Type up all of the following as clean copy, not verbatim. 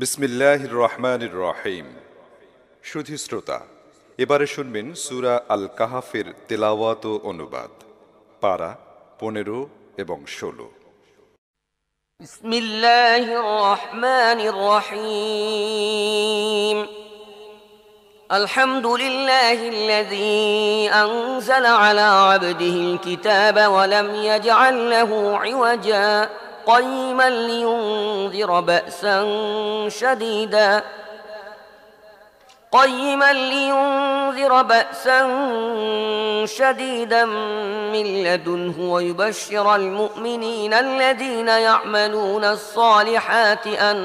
বিসমিল্লাহির রহমানির রহিম। সুধী শ্রোতা, এবারে শুনবেন সূরা আল কাহাফের তেলাওয়াত ও অনুবাদ, পারা 15 এবং 16। বিসমিল্লাহির রহমানির রহিম। আলহামদুলিল্লাহিল্লাযী আনজালা আলা আবদিহিল কিতাবা ওয়া লাম ইয়াজআল লাহু ইওয়াজা قيما لينذر بأسا شديدا من لدنه ويبشر المؤمنين الذين يعملون الصالحات أن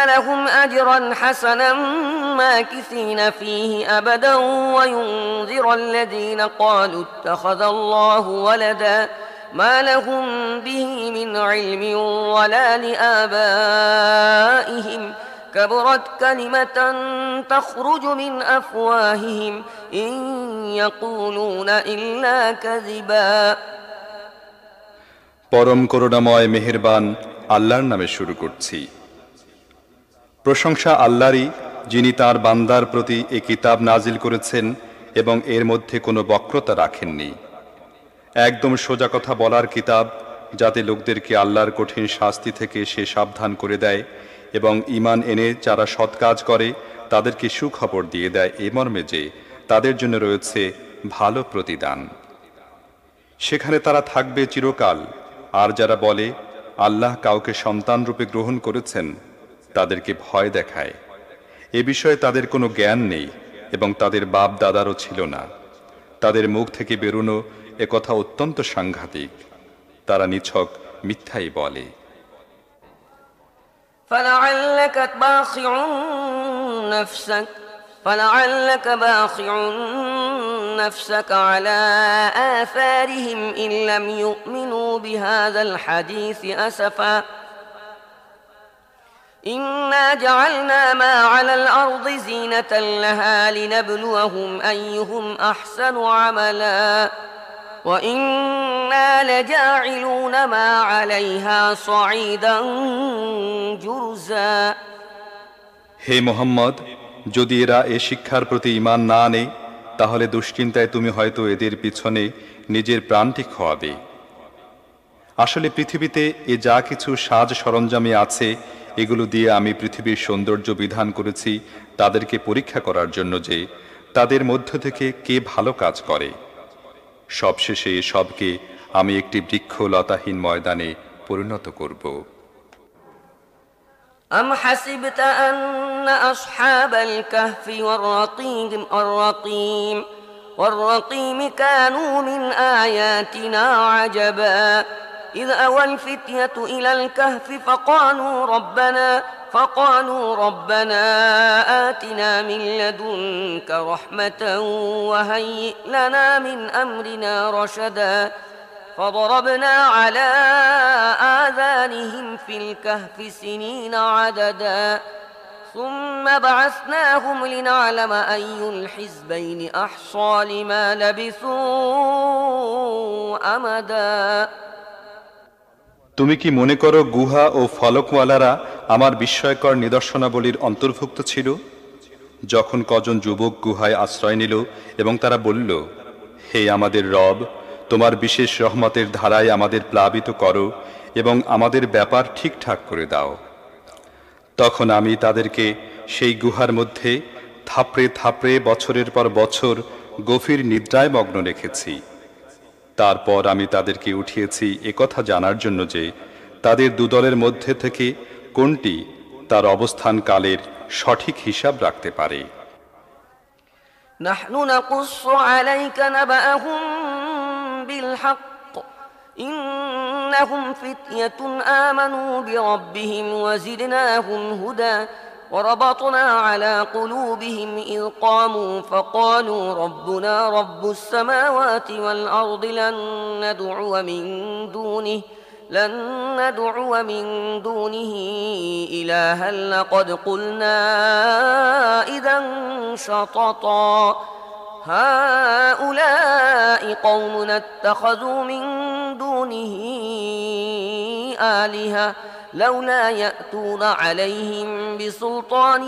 لهم أجرا حسنا ماكثين فيه أبدا وينذر الذين قالوا اتخذ الله ولدا ما لهم به من علم ولا لآبائهم كبرت كلمة تخرج من أفواههم إن يقولون إلا كذبا। পরম করুণাময় মেহেরবান আল্লাহর নামে শুরু করছি। প্রশংসা আল্লাহরই, যিনি তার বান্দার প্রতি এই কিতাব নাজিল করেছেন এবং এর মধ্যে কোনো বক্রতা রাখেননি। একদম সোজা কথা বলার কিতাব, যাতে লোকদেরকে আল্লাহর কঠিন শাস্তি থেকে সে সাবধান করে দেয় এবং ঈমান এনে যারা সৎ কাজ করে তাদেরকে সুখবর দিয়ে দেয় এ মর্মে যে তাদের জন্য রয়েছে ভালো প্রতিদান। সেখানে তারা থাকবে চিরকাল। আর যারা বলে আল্লাহ কাউকে সন্তান রূপে গ্রহণ করেছেন, তাদেরকে ভয় দেখায়। এ বিষয়ে তাদের কোনো জ্ঞান নেই এবং তাদের বাপ দাদারও ছিল না। তাদের মুখ থেকে বেরোনো একথা অত্যন্ত সাংঘাতিক। তারা নিছক মিথ্যাই বলে। فلعلك باخع نفسك على آثارهم إن لم يؤمنوا بهذا الحديث أسفا إنا جعلنا ما على الأرض زينة لها لنبلوهم أيهم أحسن عملا وإنا لجاعلون ما عليها صعيدا جرزا। হে মুহাম্মদ, যদি এরা এ শিক্ষার প্রতি ঈমান না আনে, তাহলে দুশ্চিন্তায় তুমি হয়তো এদের পিছনে নিজের প্রাণটি খোয়াবে। আসলে পৃথিবীতে এ যা কিছু সাজ সরঞ্জামে আছে, এগুলো দিয়ে আমি পৃথিবীর সৌন্দর্য বিধান করেছি তাদেরকে পরীক্ষা করার জন্য যে তাদের মধ্য থেকে কে ভালো কাজ করে। সবশেষে সবকে আমি একটি বৃক্ষলতাহীন ময়দানে পরিণত করব। أم حسبت أن أصحاب الكهف والرقيم كانوا من آياتنا عجبا إذ أوى الفتية إلى الكهف فقالوا ربنا آتنا من لدنك رحمة وهيئ لنا من أمرنا رشدا فضربنا على آذانهم في الكهف سنين عددا ثم بعثناهم لنعلم أي الحزبين أحصى لما لبثوا أمدا। তুমি কি মনে করো গুহা ও ফলকওয়ালারা আমার বিস্ময়কর নিদর্শনাবলীর অন্তর্ভুক্ত ছিল? যখন কজন যুবক গুহায় আশ্রয় নিল এবং তারা বলল, হে আমাদের রব, তোমার বিশেষ রহমতের ধারায় আমাদের প্লাবিত করো এবং আমাদের ব্যাপার ঠিকঠাক করে দাও। তখন আমি তাদেরকে সেই গুহার মধ্যে থাপড়ে থাপড়ে বছরের পর বছর গভীর নিদ্রায় মগ্ন রেখেছি। তারপর আমি তাদেরকে উঠিয়েছি একথা জানার জন্য যে তাদের দুদলের মধ্যে থেকে কোনটি তার অবস্থান কালের সঠিক হিসাব রাখতে পারে। নাহনু নাকুসু আলাইকা নাবাহুম বিল হক ইন্নাহুম ফিতয়াতুন আমানু বিরাব্বিহিম ওয়া জিদনাহুম হুদা وربطنا على قلوبهم إذ قاموا فقالوا ربنا رب السماوات والأرض لن ندعو من دونه إلها لقد قلنا إذا شططا هؤلاء قومنا اتخذوا من دونه آلهة لولا يأتون عليهم بسلطان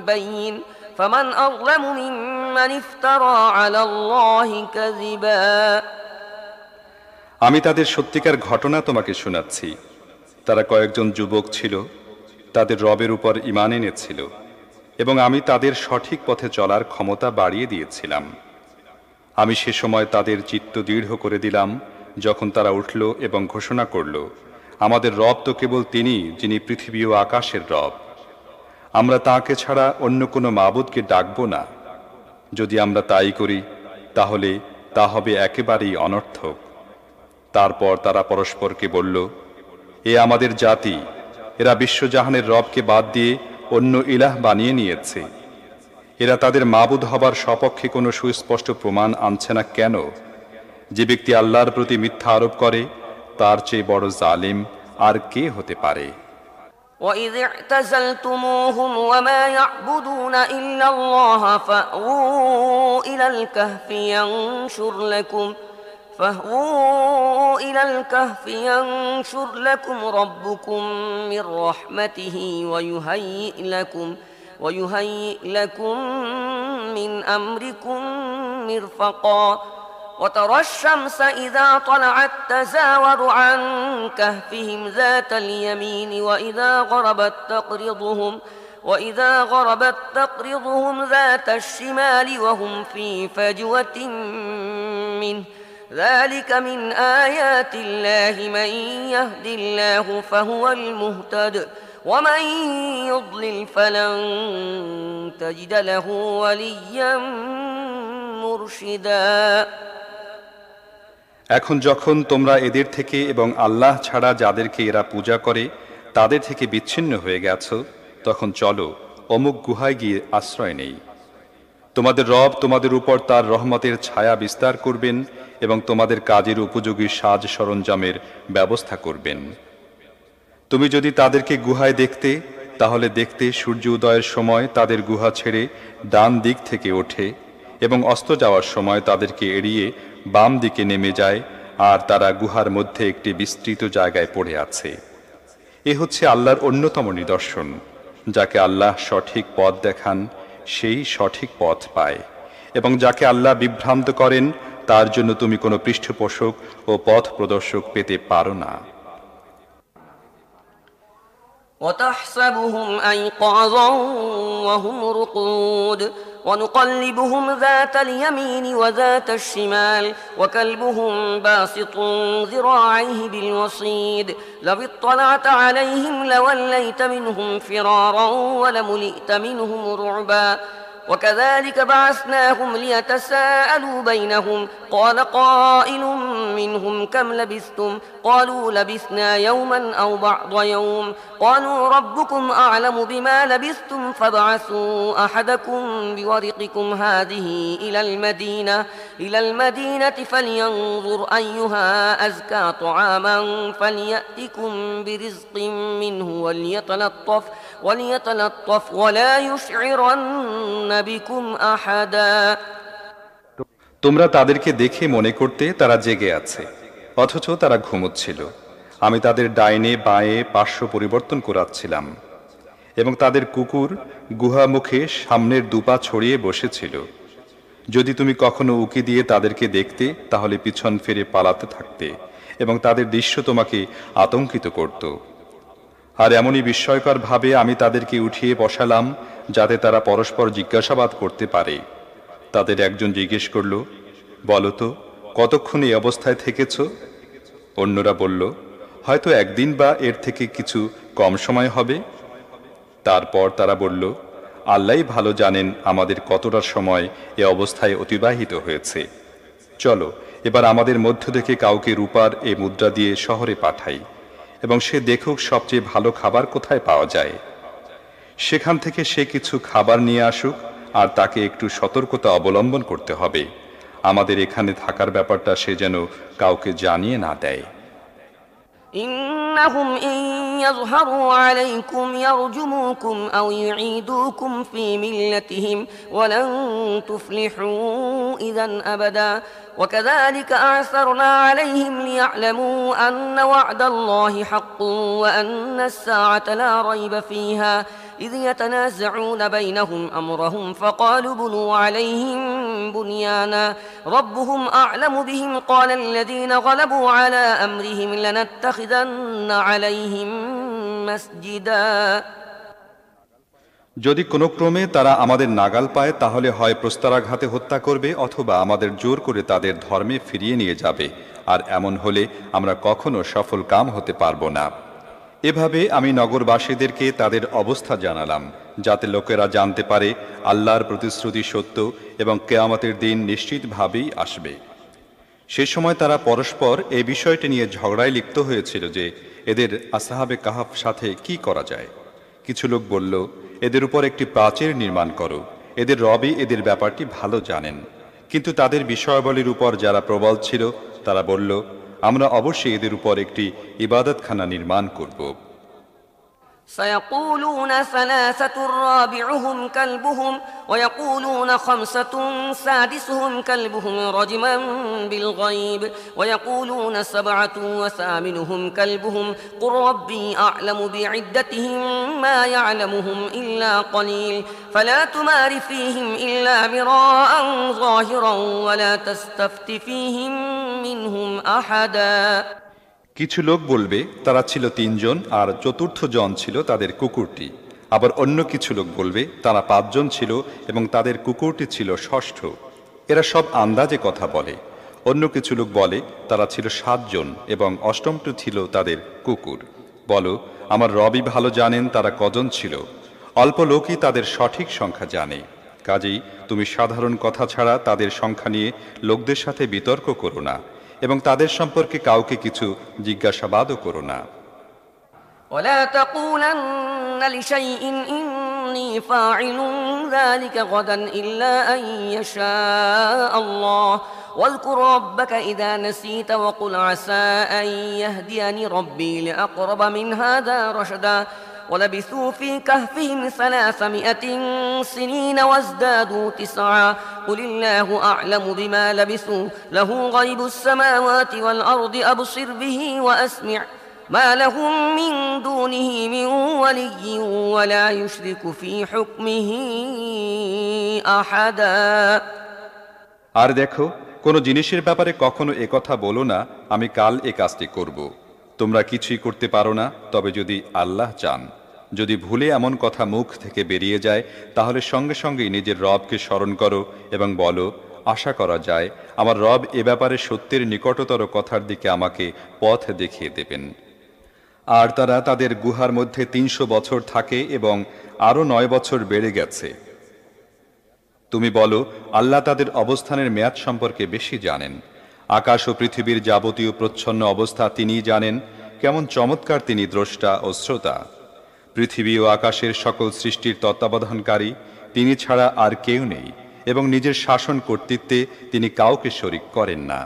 بين فمن أظلم ممن افترى على الله كذبا আমি তাদের সত্যিকার ঘটনা তোমাকে শোনাচ্ছি। তারা কয়েকজন যুবক ছিল, তাদের রবের উপর ঈমান এনেছিল এবং আমি তাদের সঠিক পথে চলার ক্ষমতা বাড়িয়ে দিয়েছিলাম। আমি সে সময় তাদের চিত্ত দৃঢ় করে দিলাম যখন তারা উঠল এবং ঘোষণা করল, আমাদের রব তো কেবল তিনি, যিনি পৃথিবী ও আকাশের রব। আমরা তাঁকে ছাড়া অন্য কোনো মাবুদকে ডাকব না। যদি আমরা তাই করি তাহলে তা হবে একেবারেই অনর্থক। তারপর তারা পরস্পরকে বলল, এ আমাদের জাতি, এরা বিশ্বজাহানের রবকে বাদ দিয়ে অন্য ইলাহ বানিয়ে নিয়েছে। এরা তাদের মাবুদ হবার সপক্ষে কোনো সুস্পষ্ট প্রমাণ আনছে না কেন? যে ব্যক্তি আল্লাহর প্রতি মিথ্যা আরোপ করে তার চেয়ে বড় জালিম আর কে হতে পারে? وَإِذِ اعْتَزَلْتُمُوهُمْ وَمَا يَعْبُدُونَ إِلَّا اللَّهَ فَأْوُوا إِلَى الْكَهْفِ يَنشُرْ لَكُمْ رَبُّكُمْ مِنْ رَحْمَتِهِ وَيُهَيِّئْ لَكُمْ مِنْ أَمْرِكُمْ مِرْفَقًا وَتَرَى الشَّمْسَ إِذَا طَلَعَتْ تَزَاوَرُ عَنْ كَهْفِهِمْ ذَاتَ الْيَمِينِ وَإِذَا غَرَبَتْ تَقْرِضُهُمْ ذَاتَ الشِّمَالِ وَهُمْ فِي فَجْوَةٍ مِّنْهُ ذَلِكَ مِنْ آيَاتِ اللَّهِ مَنْ يَهْدِ اللَّهُ فَهُوَ الْمُهْتَدِ وَمَنْ يُضْلِلْ فَلَنْ تَجِدَ لَهُ وَلِيًّا মুরশিদা। এখন যখন তোমরা এদের থেকে এবং আল্লাহ ছাড়া যাদেরকে এরা পূজা করে তাদের থেকে বিচ্ছিন্ন হয়ে গেছ, তখন চলো অমুক গুহায় গিয়ে আশ্রয় নেই। তোমাদের রব তোমাদের উপর তার রহমতের ছায়া বিস্তার করবেন এবং তোমাদের কাজের উপযোগী সাজ সরঞ্জামের ব্যবস্থা করবেন। তুমি যদি তাদেরকে গুহায় দেখতে, তাহলে দেখতে সূর্য উদয়ের সময় তাদের গুহা ছেড়ে ডান দিক থেকে ওঠে এবং অস্ত যাওয়ার সময় তাদেরকে এড়িয়ে বাম দিকে নেমে যায়, আর তারা গুহার মধ্যে একটি বিস্তৃত জায়গায় পড়ে আছে। এ হচ্ছে আল্লাহর অন্যতম নিদর্শন। যাকে আল্লাহ সঠিক পথ দেখান সেই সঠিক পথ পায়, এবং যাকে আল্লাহ বিভ্রান্ত করেন তার জন্য তুমি কোনো পৃষ্ঠপোষক ও পথ প্রদর্শক পেতে পারো না। وتحسبهم أيقاظا وهم رقود ونقلبهم ذات اليمين وذات الشمال وكلبهم باسط ذراعيه بالوصيد لو اطلعت عليهم لوليت منهم فرارا ولملئت منهم رعبا وكذلك بعثناهم ليتساءلوا بينهم قال قائل منهم كم لبثتم قالوا لبثنا يوما أو بعض يوم قالوا ربكم أعلم بما لبثتم فابعثوا أحدكم بورقكم هذه إلى المدينة فلينظر أيها أزكى طعاما فليأتكم برزق منه وليتلطف ولا يشعرن بكم أحدا। তোমরা তাদেরকে দেখে মনে করতে তারা জেগে আছে, অথচ তারা ঘুমোচ্ছিল। আমি তাদের ডাইনে বাঁয়ে পার্শ্ব পরিবর্তন করাচ্ছিলাম এবং তাদের কুকুর গুহামুখে সামনের দুপা ছড়িয়ে বসেছিল। যদি তুমি কখনো উকি দিয়ে তাদেরকে দেখতে, তাহলে পিছন ফিরে পালাতে থাকতে এবং তাদের দৃশ্য তোমাকে আতঙ্কিত করত। আর এমনই বিস্ময়কর ভাবে আমি তাদেরকে উঠিয়ে বসালাম যাতে তারা পরস্পর জিজ্ঞাসাবাদ করতে পারে। তাদের একজন জিজ্ঞেস করল, বলো তো কতক্ষণ এই অবস্থায় থেকেছ? অন্যরা বলল, হয়তো একদিন বা এর থেকে কিছু কম সময় হবে। তারপর তারা বলল, আল্লাহই ভালো জানেন আমাদের কতটা সময় এ অবস্থায় অতিবাহিত হয়েছে। চলো এবার আমাদের মধ্য থেকে কাউকে রূপার এ মুদ্রা দিয়ে শহরে পাঠাই এবং সে দেখুক সবচেয়ে ভালো খাবার কোথায় পাওয়া যায়। সেখান থেকে সে কিছু খাবার নিয়ে আসুক, আর তাকে একটু সতর্কতা অবলম্বন করতে হবে। আমাদের এখানে থাকার ব্যাপারটা সে যেন কাউকে জানিয়ে না দেয়। إنهم إن يظهروا عليكم يرجموكم أو يعيدوكم في ملتهم ولن تفلحوا إذا أبدا وكذلك أعثرنا عليهم ليعلموا أن وعد الله حق وأن الساعة لا ريب فيها إذ يتنازعون بينهم أمرهم فقالوا بنوا عليهم بنيانا ربهم أعلم بهم قال الذين غلبوا على أمرهم لنتخذن عليهم مسجدا যদি কোনো ক্রমে তারা আমাদের নাগাল পায় তাহলে হয় প্রস্তরাঘাতে হত্যা করবে অথবা আমাদের জোর করে তাদের ধর্মে ফিরিয়ে নিয়ে যাবে, আর এমন হলে আমরা কখনো সফল কাম হতে পারবো না। এভাবে আমি নগরবাসীদেরকে তাদের অবস্থা জানালাম, যাতে লোকেরা জানতে পারে আল্লাহর প্রতিশ্রুতি সত্য এবং কিয়ামতের দিন নিশ্চিতভাবেই আসবে। সে সময় তারা পরস্পর এই বিষয়টি নিয়ে ঝগড়ায় লিপ্ত হয়েছিল যে এদের আসহাবে কাহাফ সাথে কি করা যায়। কিছু লোক বলল, এদের উপর একটি প্রাচীর নির্মাণ করো, এদের রবই এদের ব্যাপারটি ভালো জানেন। কিন্তু তাদের বিষয়াবলীর উপর যারা প্রবল ছিল তারা বলল, আমরা অবশ্যই এদের উপর একটি ইবাদতখানা নির্মাণ করব। سيقولون ثلاثة رابعهم كلبهم ويقولون خمسة سادسهم كلبهم رجما بالغيب ويقولون سبعة وثامنهم كلبهم قل ربي أعلم بعدتهم ما يعلمهم إلا قليل فلا تمار فيهم إلا مراء ظاهرا ولا تستفت فيهم منهم أحدا কিছু লোক বলবে তারা ছিল ৩ জন আর চতুর্থ জন ছিল তাদের কুকুরটি। আবার অন্য কিছু লোক বলবে তারা ৫ জন ছিল এবং তাদের কুকুরটি ছিল ষষ্ঠ। এরা সব আন্দাজে কথা বলে। অন্য কিছু লোক বলে তারা ছিল ৭ জন এবং অষ্টমটি ছিল তাদের কুকুর। বলো, আমার রবই ভালো জানেন তারা কজন ছিল। অল্প লোকই তাদের সঠিক সংখ্যা জানে। কাজেই তুমি সাধারণ কথা ছাড়া তাদের সংখ্যা নিয়ে লোকদের সাথে বিতর্ক করো না এবং তাদের সম্পর্কে কাউকে কিছু জিজ্ঞাসাবাদও করো না। ولا تقولن لشيء إني فاعل ذلك غدا إلا أن يشاء الله واذكر ربك إذا نسيت وقل عسى أن يهديني ربي لأقرب من هذا رشدا ولبثوا في كهفهم 300 سنين وازدادوا 9 قل الله أعلم بما لبثوا له غيب السماوات والأرض أبصر به وأسمع ما لهم من دونه من ولي ولا يشرك في حكمه أحدا আর দেখো, কোনো জিনিসের ব্যাপারে কখনো একথা বলো না, আমি কাল এ কাজটি করব। তোমরা কিছুই করতে পারো না, তবে যদি আল্লাহ চান। যদি ভুলে এমন কথা মুখ থেকে বেরিয়ে যায় তাহলে সঙ্গে সঙ্গেই নিজের রবকে স্মরণ করো এবং বলো, আশা করা যায় আমার রব এ ব্যাপারে সত্যের নিকটতর কথার দিকে আমাকে পথ দেখিয়ে দেবেন। আর তারা তাদের গুহার মধ্যে ৩০০ বছর থাকে এবং আরও ৯ বছর বেড়ে গেছে। তুমি বলো, আল্লাহ তাদের অবস্থানের মেয়াদ সম্পর্কে বেশি জানেন। আকাশ ও পৃথিবীর যাবতীয় প্রচ্ছন্ন অবস্থা তিনিই জানেন। কেমন চমৎকার তিনি দ্রষ্টা ও শ্রোতা। পৃথিবী ও আকাশের সকল সৃষ্টির তত্ত্বাবধানকারী তিনি ছাড়া আর কেউ নেই এবং নিজের শাসন কর্তৃত্বে তিনি কাউকে শরিক করেন না।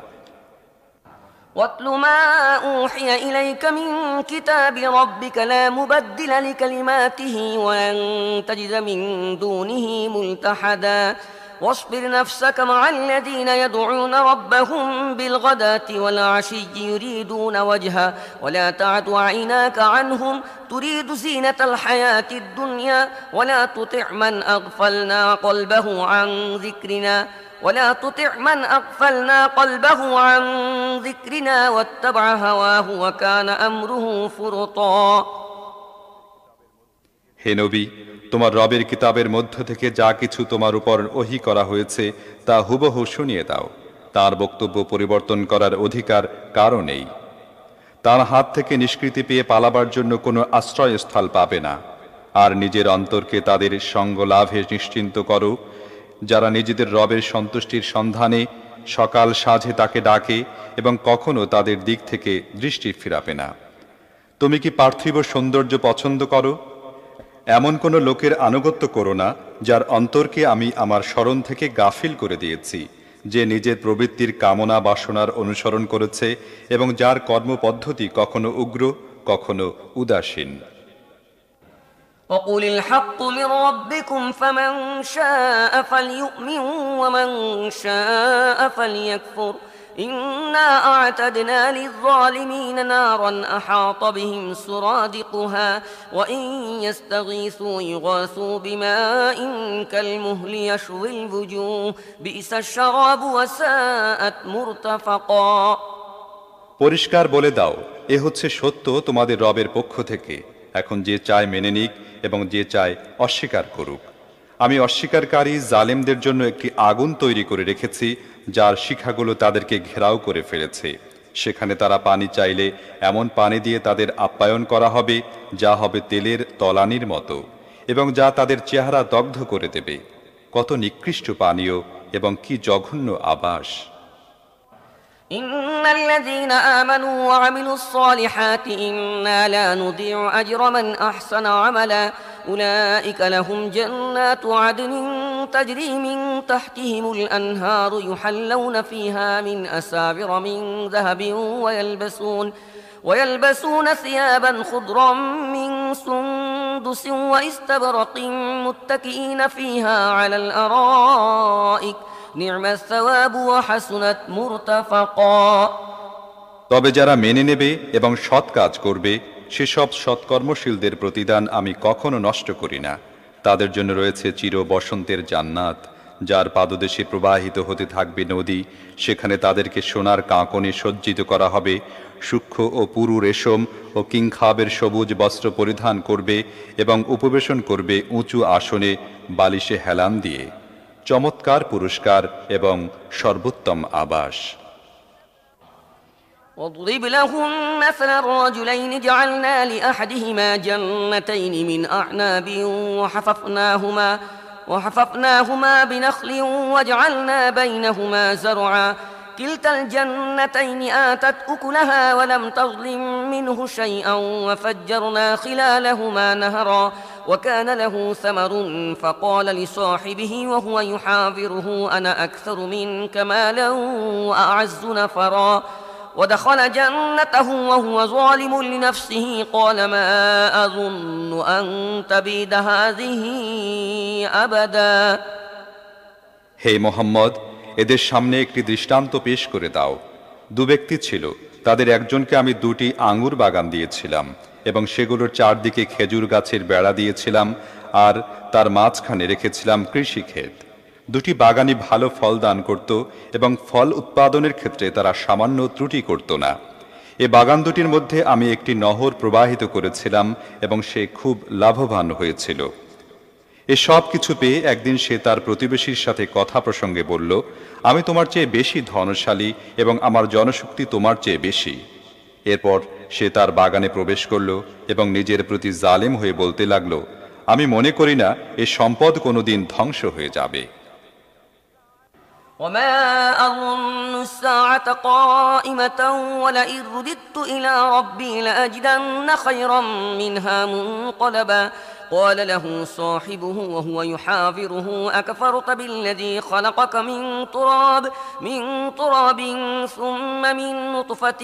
واتل ما أوحي إليك من كتاب ربك لا مبدل لكلماته ولن تجد من دونه ملتحدا واصبر نفسك مع الذين يدعون ربهم بالغداة والعشي يريدون وجهه ولا تعد عيناك عنهم تريد زينة الحياة الدنيا ولا تطع من أغفلنا قلبه عن ذكرنا واتبع هواه وكان أمره فرطا হে নবী, তোমার রবের কিতাবের মধ্য থেকে যা কিছু তোমার উপর ওহী করা হয়েছে তা হুবহু শুনিয়ে দাও। তার বক্তব্য পরিবর্তন করার অধিকার কারও নেই। তার হাত থেকে নিষ্কৃতি পেয়ে পালাবার জন্য কোনো আশ্রয়স্থল পাবে না। আর নিজের অন্তরকে তাদের সঙ্গ লাভে নিশ্চিন্ত করো যারা নিজেদের রবের সন্তুষ্টির সন্ধানে সকাল সাঁঝে তাকে ডাকে এবং কখনো তাদের দিক থেকে দৃষ্টি ফিরাবে না। তুমি কি পার্থিব সৌন্দর্য পছন্দ করো? এমন কোনো লোকের আনুগত্য করো না যার অন্তরকে আমি আমার স্মরণ থেকে গাফিল করে দিয়েছি, যে নিজের প্রবৃত্তির কামনা বাসনার অনুসরণ করেছে এবং যার কর্মপদ্ধতি কখনো উগ্র কখনো উদাসীন। وقل الحق من ربكم فمن شاء فليؤمن ومن شاء فليكفر إنا أعتدنا للظالمين نارا أحاط بهم سرادقها وإن يستغيثوا يغاثوا بماء كالمهل يشوي الوجوه بئس الشراب وساءت مرتفقا। পরিষ্কার বলে দাও, এ হচ্ছে সত্য তোমাদের রবের পক্ষ থেকে। এখন যে চায় মেনে নিক এবং যে চায় অস্বীকার করুক। আমি অস্বীকারী জালেমদের জন্য একটি আগুন তৈরি করে রেখেছি, যার শিখাগুলো তাদেরকে ঘেরাও করে ফেলেছে। সেখানে তারা পানি চাইলে এমন পানি দিয়ে তাদের আপ্যায়ন করা হবে যা হবে তেলের তলানির মতো, এবং যা তাদের চেহারা দগ্ধ করে দেবে। কত নিকৃষ্ট পানীয় এবং কি জঘন্য আবাস! إن الذين آمنوا وعملوا الصالحات إنا لا نضيع أجر من أحسن عملا أولئك لهم جنات عدن تجري من تحتهم الأنهار يحلون فيها من أساور من ذهب ويلبسون ثيابا خضرا من سندس واستبرق متكئين فيها على الأرائك نعم الثواب وحسنت مرتفقا। তবে যারা মেনে নেবে এবং সৎ কাজ করবে, সেসব সৎকর্মশীলদের প্রতিদান আমি কখনো নষ্ট করি না। তাদের জন্য রয়েছে চির বসন্তের জান্নাত, যার পাদদেশে প্রবাহিত হতে থাকবে নদী। সেখানে তাদেরকে সোনার কাঁকনে সজ্জিত করা হবে, সূক্ষ্ম ও পুরু রেশম ও কিংখাবের সবুজ বস্ত্র পরিধান করবে এবং উপবেশন করবে উঁচু আসনে বালিশে হেলান দিয়ে। চমৎকার পুরস্কার এবং সর্বোত্তম আবাস। واضرب لهم مثلا الرجلين جعلنا لأحدهما جنتين من أعناب وحففناهما بنخل وجعلنا بينهما زرعا كلتا الجنتين آتت أكلها ولم تظلم منه شيئا وفجرنا خلالهما نهرا وكان له ثمر فقال لصاحبه وهو يحاوره أنا أكثر منك مالا وأعز نفرا ودخل جنته وهو ظالم لنفسه قال ما أظن أن تبيد هذه أبدا। হে মোহাম্মদ, এদের সামনে একটি দৃষ্টান্ত পেশ করে দাও। দু ব্যক্তি ছিল, তাদের একজনকে আমি দুটি আঙ্গুর বাগান দিয়েছিলাম এবং সেগুলোর চারদিকে খেজুর গাছের বেড়া দিয়েছিলাম, আর তার মাঝখানে রেখেছিলাম কৃষিক্ষেত। দুটি বাগানই ভালো ফল দান করত এবং ফল উৎপাদনের ক্ষেত্রে তারা সামান্য ত্রুটি করত না। এ বাগান দুটির মধ্যে আমি একটি নহর প্রবাহিত করেছিলাম এবং সে খুব লাভবান হয়েছিল। এ সব কিছু পেয়ে একদিন সে তার প্রতিবেশীর সাথে কথা প্রসঙ্গে বলল, আমি তোমার চেয়ে বেশি ধনশালী এবং আমার জনশক্তি তোমার চেয়ে বেশি। এরপর সে তার বাগানে প্রবেশ করল এবং নিজের প্রতি জালেম হয়ে বলতে লাগল, আমি মনে করি না এ সম্পদ কোনোদিন ধ্বংস হয়ে যাবে। وما أظن الساعة قائمة ولئن رددت إلى ربي لأجدن خيرا منها منقلبا قال له صاحبه وهو يحاوره أكفرت بالذي خلقك من تراب ثم من نطفة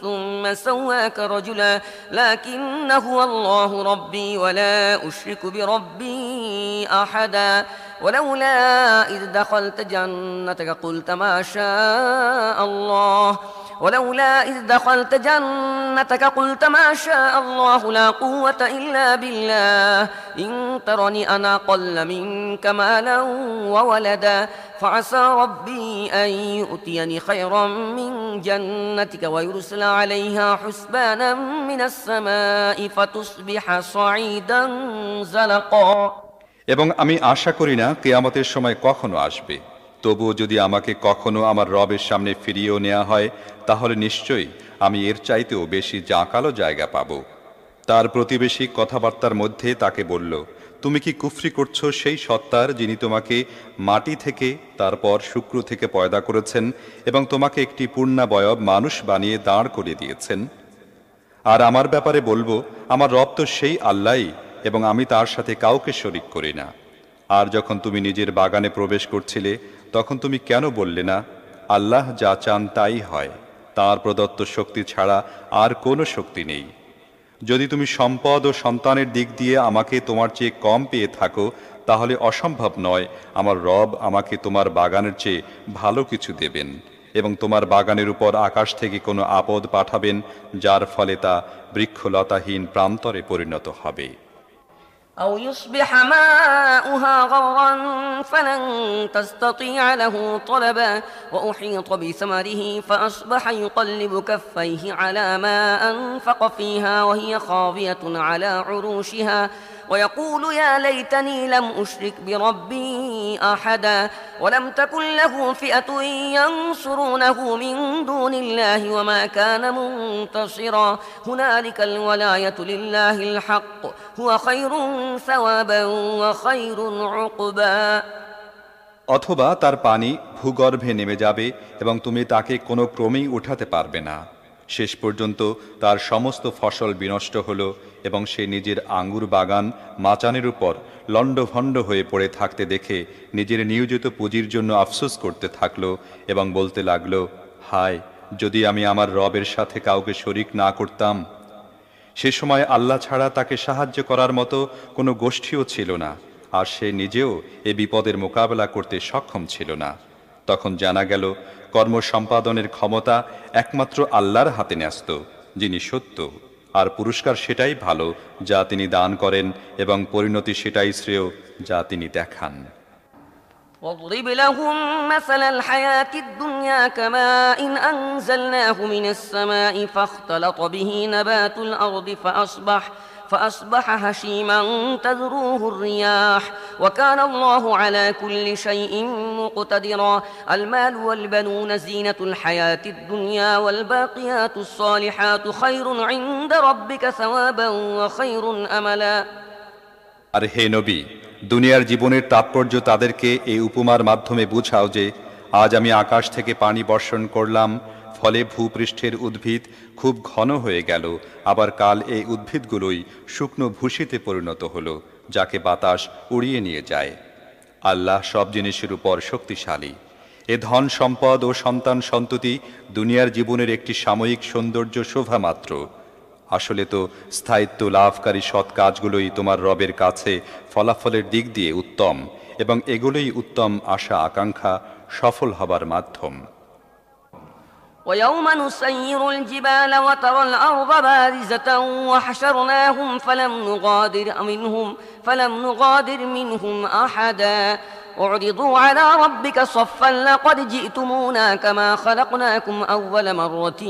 ثم سواك رجلا لكن هو الله ربي ولا أشرك بربي أحدا ولولا إذ دخلت جنتك قلت ما شاء الله لا قوة إلا بالله إن ترني أنا أقل منك مالا وولدا فعسى ربي أن يؤتيني خيرا من جنتك ويرسل عليها حسبانا من السماء فتصبح صعيدا زلقا। এবং আমি আশা করি না কিয়ামতের সময় কখনো আসবে। তবুও যদি আমাকে কখনো আমার রবের সামনে ফিরিয়েও নেওয়া হয়, তাহলে নিশ্চয়ই আমি এর চাইতেও বেশি জাঁকালো জায়গা পাব। তার প্রতিবেশী কথাবার্তার মধ্যে তাকে বলল, তুমি কি কুফরি করছো সেই সত্তার যিনি তোমাকে মাটি থেকে তারপর শুক্র থেকে পয়দা করেছেন এবং তোমাকে একটি পূর্ণাবয়ব মানুষ বানিয়ে দাঁড় করিয়ে দিয়েছেন? আর আমার ব্যাপারে বলবো, আমার রব তো সেই আল্লাহই এবং আমি তার সাথে কাউকে শরিক করি না। আর যখন তুমি নিজের বাগানে প্রবেশ করছিলে, তখন তুমি কেন বললে না, আল্লাহ যা চান তাই হয়, তাঁর প্রদত্ত শক্তি ছাড়া আর কোনো শক্তি নেই। যদি তুমি সম্পদ ও সন্তানের দিক দিয়ে আমাকে তোমার চেয়ে কম পেয়ে থাকো, তাহলে অসম্ভব নয় আমার রব আমাকে তোমার বাগানের চেয়ে ভালো কিছু দেবেন এবং তোমার বাগানের উপর আকাশ থেকে কোনো আপদ পাঠাবেন, যার ফলে তা বৃক্ষলতাহীন প্রান্তরে পরিণত হবে। أو يصبح ماؤها غورا فلن تستطيع له طلبا وأحيط بثمره فأصبح يقلب كفيه على ما أنفق فيها وهي خاوية على عروشها ويقول يا ليتني لم أشرك بربي أحدا ولم تكن له فئة ينصرونه من دون الله وما كان منتصرا هنالك الولاية لله الحق هو خير ثوابا وخير عقبا। অথবা তার পানি ভূগর্ভে নেমে যাবে এবং তুমি তাকে কোনো ক্রমেই উঠাতে পারবে না। শেষ পর্যন্ত তার সমস্ত ফসল বিনষ্ট হলো এবং সে নিজের আঙ্গুর বাগান মাচানের উপর লণ্ডভণ্ড হয়ে পড়ে থাকতে দেখে নিজের নিয়োজিত পুঁজির জন্য আফসোস করতে থাকলো এবং বলতে লাগলো, হায়, যদি আমি আমার রবের সাথে কাউকে শরিক না করতাম। সে সময় আল্লাহ ছাড়া তাকে সাহায্য করার মতো কোনো গোষ্ঠীও ছিল না, আর সে নিজেও এ বিপদের মোকাবেলা করতে সক্ষম ছিল না। তখন জানা গেল কর্ম সম্পাদনের ক্ষমতা একমাত্র আল্লাহর হাতে ন্যস্ত, যিনি সত্য, আর পুরস্কার সেটাই ভালো যা তিনি দান করেন এবং পরিণতি সেটাই শ্রেয় যা তিনি দেখান। واضرب لهم مثل الحياة الدنيا كماء أنزلناه من السماء فاختلط به نبات الأرض فأصبح هشيما تذروه الرياح وكان الله على كل شيء مقتدرا المال والبنون زينة الحياة الدنيا والباقيات الصالحات خير عند ربك ثوابا وخير أملا। আর হে নবী, দুনিয়ার জীবনের তাৎপর্য তাদেরকে এই উপমার মাধ্যমে বুঝাও যে আজ আমি আকাশ থেকে পানি বর্ষণ করলাম, ফলে ভূপৃষ্ঠের উদ্ভিদ খুব ঘন হয়ে গেল, আবার কাল এই উদ্ভিদগুলোই শুকনো ভূষিতে পরিণত হলো, যাকে বাতাস উড়িয়ে নিয়ে যায়। আল্লাহ সব জিনিসের উপর শক্তিশালী। এ ধন সম্পদ ও সন্তান সন্ততি দুনিয়ার জীবনের একটি সাময়িক সৌন্দর্য শোভা মাত্র। আসলে তো স্থায়িত্ব লাভকারী সৎ কাজগুলোই তোমার রবের কাছে ফলাফলের দিক দিয়ে উত্তম, এবং এগুলোই উত্তম আশা আকাঙ্ক্ষা সফল হবার মাধ্যম। ويوم نسير الجبال وترى الأرض بارزة وحشرناهم فلم نغادر منهم أحدا اعرضوا على ربك صفا لقد جئتمونا كما خلقناكم أول مرة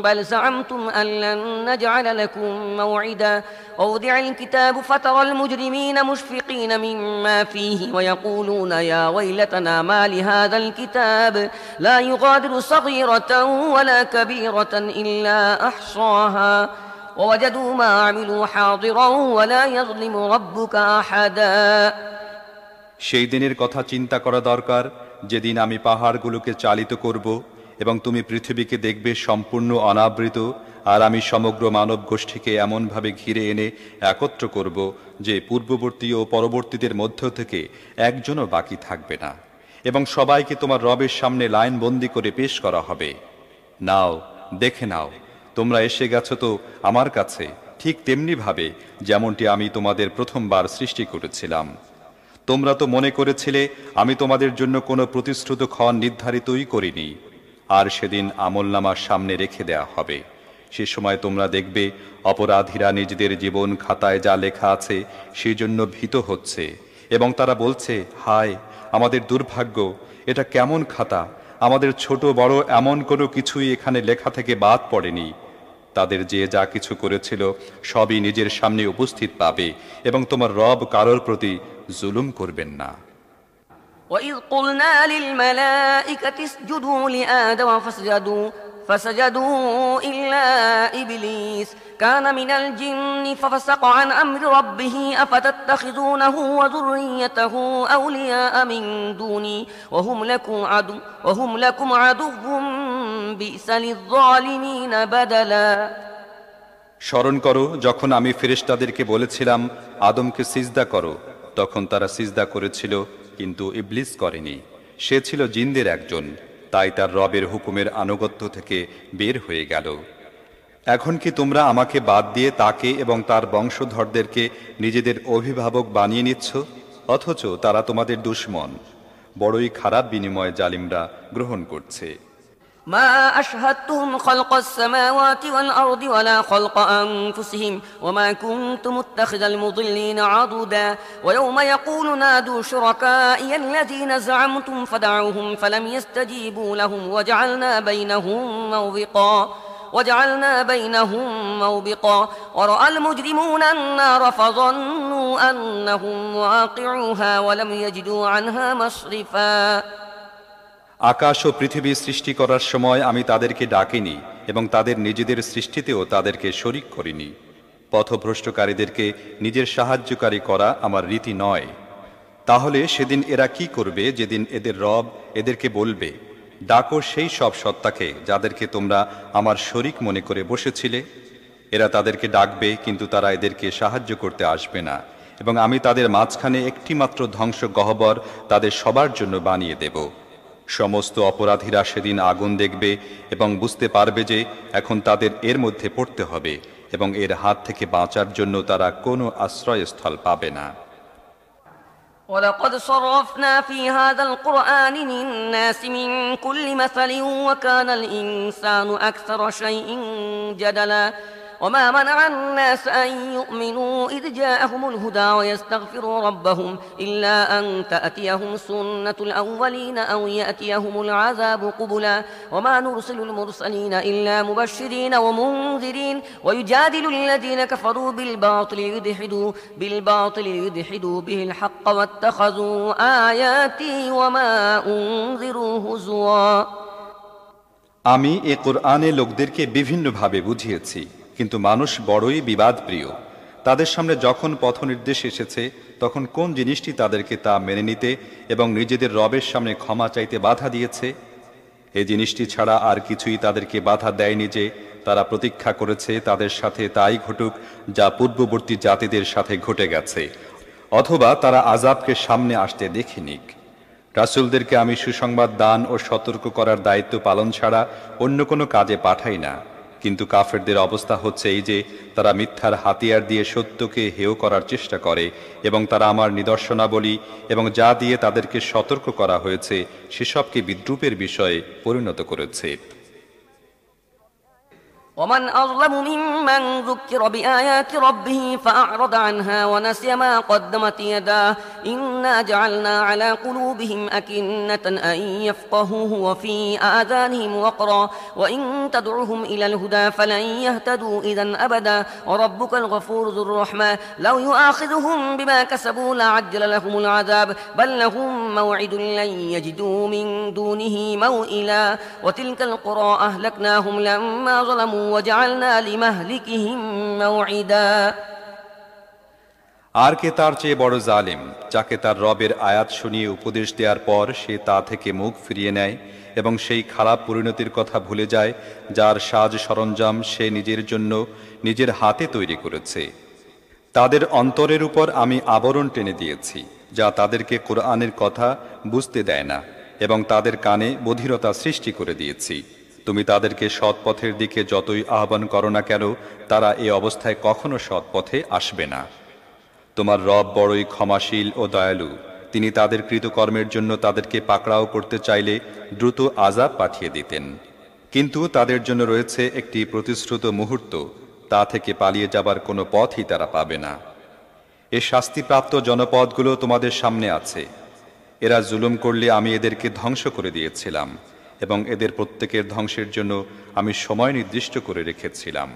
بل زعمتم أن لن نجعل لكم موعدا ووضع الكتاب فترى المجرمين مشفقين مما فيه ويقولون يا ويلتنا ما لهذا الكتاب لا يغادر صغيرة ولا كبيرة إلا أحصاها ووجدوا ما عملوا حاضرا ولا يظلم ربك أحدا। সেই দিনের কথা চিন্তা করা দরকার, যেদিন আমি পাহাড়গুলোকে চালিত করব এবং তুমি পৃথিবীকে দেখবে সম্পূর্ণ অনাবৃত, আর আমি সমগ্র মানব গোষ্ঠীকে এমনভাবে ঘিরে এনে একত্র করব যে পূর্ববর্তী ও পরবর্তীদের মধ্য থেকে একজনও বাকি থাকবে না, এবং সবাইকে তোমার রবের সামনে লাইনবন্দি করে পেশ করা হবে। নাও, দেখে নাও, তোমরা এসে গেছো তো আমার কাছে ঠিক তেমনিভাবে যেমনটি আমি তোমাদের প্রথমবার সৃষ্টি করেছিলাম। তোমরা তো মনে করেছিলে আমি তোমাদের জন্য কোনো প্রতিশ্রুত ক্ষণ নির্ধারিতই করিনি, আর সেদিন আমলনামার সামনে রেখে দেয়া হবে। সে সময় তোমরা দেখবে অপরাধীরা নিজেদের জীবন খাতায় যা লেখা আছে সেই জন্য ভীত হচ্ছে, এবং তারা বলছে, হায় আমাদের দুর্ভাগ্য, এটা কেমন খাতা, আমাদের ছোট বড় এমন কোনো কিছুই এখানে লেখা থেকে বাদ পড়েনি। তাদের যে যা কিছু করেছিল সবই নিজের সামনে উপস্থিত পাবে, এবং তোমার রব কারোর প্রতি জুলুম করবেন না। وإذ قلنا للملائكة اسجدوا لآدم فسجدوا إلا إبليس كان من الجن ففسق عن أمر ربه أفتتخذونه وذريته أولياء من دوني وهم لكم عدو بئس للظالمين بدلا। স্মরণ করো যখন আমি ফেরেশতাদেরকে বলেছিলাম আদমকে সিজদা করো, তখন তারা সিজদা করেছিল, কিন্তু ইবলিস করেনি। সে ছিল জিনদের একজন, তাই তার রবের হুকুমের আনুগত্য থেকে বের হয়ে গেল। এখন কি তোমরা আমাকে বাদ দিয়ে তাকে এবং তার বংশধরদেরকে নিজেদের অভিভাবক বানিয়ে নিচ্ছ, অথচ তারা তোমাদের দুশমন? বড়ই খারাপ বিনিময় জালিমরা গ্রহণ করছে। ما أشهدتهم خلق السماوات والأرض ولا خلق أنفسهم وما كنت متخذ المضلين عضدا ويوم يقول نادوا شركائي الذين زعمتم فدعوهم فلم يستجيبوا لهم وجعلنا بينهم موبقا ورأى المجرمون النار فظنوا أنهم واقعوها ولم يجدوا عنها مصرفا। আকাশ ও পৃথিবী সৃষ্টি করার সময় আমি তাদেরকে ডাকিনি এবং তাদের নিজেদের সৃষ্টিতেও তাদেরকে শরিক করিনি। পথভ্রষ্টকারীদেরকে নিজের সাহায্যকারী করা আমার রীতি নয়। তাহলে সেদিন এরা কি করবে, যেদিন এদের রব এদেরকে বলবে, ডাকো সেই সব সত্তাকে যাদেরকে তোমরা আমার শরিক মনে করে বসেছিলে। এরা তাদেরকে ডাকবে, কিন্তু তারা এদেরকে সাহায্য করতে আসবে না, এবং আমি তাদের মাঝখানে একটিমাত্র ধ্বংস গহ্বর তাদের সবার জন্য বানিয়ে দেব। সমস্ত অপরাধীরা সেদিন আগুন দেখবে এবং বুঝতে পারবে যে এখন তাদের এর মধ্যে পড়তে হবে, এবং এর হাত থেকে বাঁচার জন্য তারা কোনো আশ্রয়স্থল পাবে না। ولقد صرفنا في هذا القرآن للناس من كل مثل وكان الإنسان أكثر شيء جدلا وما منع الناس أن يؤمنوا إذ جاءهم الهدى ويستغفروا ربهم إلا أن تأتيهم سنة الأولين أو يأتيهم العذاب قبلا وما نرسل المرسلين إلا مبشرين ومنذرين ويجادل الذين كفروا بالباطل ليدحدوا به الحق واتخذوا آياتي وما أنذروا هزوا। আমি এ কোরআনে লোকদেরকে বিভিন্নভাবে বুঝিয়েছি, কিন্তু মানুষ বড়ই বিবাদপ্রিয়। তাদের সামনে যখন পথ নির্দেশ এসেছে, তখন কোন জিনিসটি তাদেরকে তা মেনে নিতে এবং নিজেদের রবের সামনে ক্ষমা চাইতে বাধা দিয়েছে? এই জিনিসটি ছাড়া আর কিছুই তাদেরকে বাধা দেয়নি যে তারা প্রতীক্ষা করেছে তাদের সাথে তাই ঘটুক যা পূর্ববর্তী জাতিদের সাথে ঘটে গেছে, অথবা তারা আযাবকে সামনে আসতে দেখে নিক। রাসূলদেরকে আমি সুসংবাদ দান ও সতর্ক করার দায়িত্ব পালন ছাড়া অন্য কোনো কাজে পাঠাই না, কিন্তু কাফেরদের অবস্থা হচ্ছে এই যে তারা মিথ্যার হাতিয়ার দিয়ে সত্যকে হেয় করার চেষ্টা করে, এবং তারা আমার নিদর্শনাবলী এবং যা দিয়ে তাদেরকে সতর্ক করা হয়েছে সেসবকে বিদ্রূপের বিষয়ে পরিণত করেছে। ومن أظلم ممن ذكر بآيات ربه فأعرض عنها ونسي ما قدمت يداه إنا جعلنا على قلوبهم أكنة أن يفقهوه وفي آذانهم وقرا وإن تدعوهم إلى الهدى فلن يهتدوا إذا أبدا وربك الغفور ذو الرحمة لو يؤاخذهم بما كسبوا لعجل لهم العذاب بل لهم موعد لن يجدوا من دونه موئلا وتلك القرى أهلكناهم لما ظلموا وجعلنا لمهلكهم موعدا। আর কে তার চেয়ে বড় জালিম, যাকে তার রবের আয়াত শুনিয়ে উপদেশ দেওয়ার পর সে তা থেকে মুখ ফিরিয়ে নেয় এবং সেই খারাপ পরিণতির কথা ভুলে যায় যার সাজ সরঞ্জাম সে নিজের জন্য নিজের হাতে তৈরি করেছে। তাদের অন্তরের উপর আমি আবরণ টেনে দিয়েছি যা তাদেরকে কোরআনের কথা বুঝতে দেয় না, এবং তাদের কানে বধিরতা সৃষ্টি করে দিয়েছি। তুমি তাদেরকে সৎ পথের দিকে যতই আহ্বান করো না কেন, তারা এই অবস্থায় কখনো সৎ পথে আসবে না। তোমার রব বড়ই ক্ষমাশীল ও দয়ালু, তিনি তাদের কৃতকর্মের জন্য তাদেরকে পাকড়াও করতে চাইলে দ্রুত আযাব পাঠিয়ে দিতেন, কিন্তু তাদের জন্য রয়েছে একটি প্রতিশ্রুত মুহূর্ত, তা থেকে পালিয়ে যাবার কোনো পথই তারা পাবে না। এ শাস্তিপ্রাপ্ত জনপদগুলো তোমাদের সামনে আছে। এরা জুলুম করলে আমি এদেরকে ধ্বংস করে দিয়েছিলাম, এবং এদের প্রত্যেকের ধ্বংসের জন্য আমি সময় নির্দিষ্ট করে রেখেছিলাম।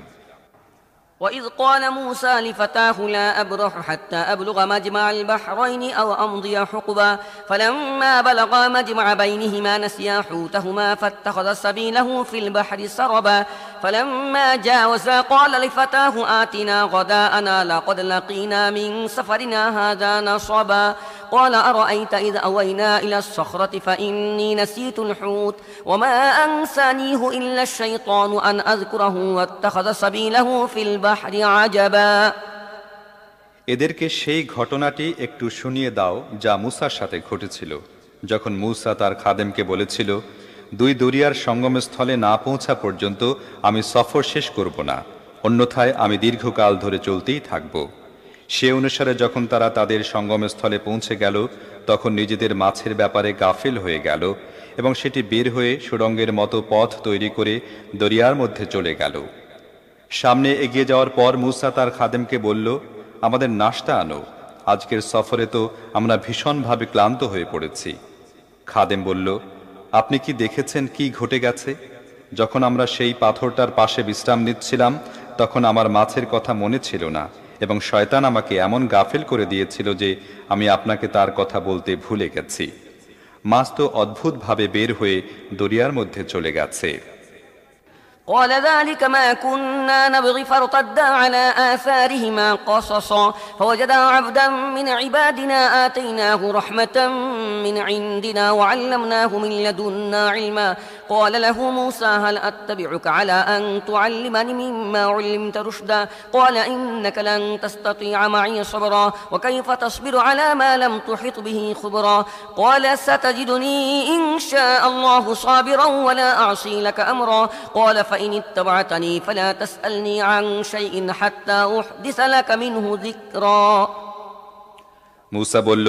وإذ قال موسى لفتاه لا أبرح حتى أبلغ مجمع البحرين أو أمضي حقبا فلما بلغا مجمع بينهما نسيا حوتهما فاتخذ سبيله في البحر سربا فلما جاوزا قال لفتاه آتنا غداءنا لقد لقينا من سفرنا هذا نصبا قال أرأيت إذ أوينا إلى الصخرة فإني نسيت الحوت وما أنسانيه إلا الشيطان أن أذكره واتخذ سبيله في البحر عجبا। এদেরকে সেই ঘটনাটি একটু শুনিয়ে দাও যা মুসার সাথে ঘটেছিল। যখন মূসা তার খাদেমকে বলেছিল, দুই দরিয়ার সঙ্গমস্থলে না পৌঁছা পর্যন্ত আমি সফর শেষ করব না, অন্যথায় আমি দীর্ঘকাল ধরে চলতেই থাকব। সে অনুসারে যখন তারা তাদের সঙ্গমস্থলে পৌঁছে গেল, তখন নিজেদের মাছের ব্যাপারে গাফিল হয়ে গেল এবং সেটি বের হয়ে সুড়ঙ্গের মতো পথ তৈরি করে দরিয়ার মধ্যে চলে গেল। সামনে এগিয়ে যাওয়ার পর মূসা তার খাদেমকে বলল, আমাদের নাশতা আনো, আজকের সফরে তো আমরা ভীষণভাবে ক্লান্ত হয়ে পড়েছি। খাদেম বলল, আপনি কি দেখেছেন কি ঘটে গেছে? যখন আমরা সেই পাথরটার পাশে বিশ্রাম নিচ্ছিলাম, তখন আমার মাছের কথা মনে ছিল না এবং শয়তান আমাকে এমন গাফেল করে দিয়েছিল যে আমি আপনাকে তার কথা বলতে ভুলে গেছি। মাছ তো অদ্ভুতভাবে বের হয়ে দরিয়ার মধ্যে চলে গেছে। قال ذلك ما كنا نبغي فارتدا على آثارهما قصصا فوجدا عبدا من عبادنا آتيناه رحمة من عندنا وعلمناه من لدنا علما قال له موسى هل أتبعك على أن تعلمني مما علمت رشدا قال إنك لن تستطيع معي صبرا وكيف تصبر على ما لم تحط به خبرا قال ستجدني إن شاء الله صابرا ولا أعصي لك أمرا قال فإن اتبعتني فلا تسألني عن شيء حتى أحدث لك منه ذكرا মূসা বলল,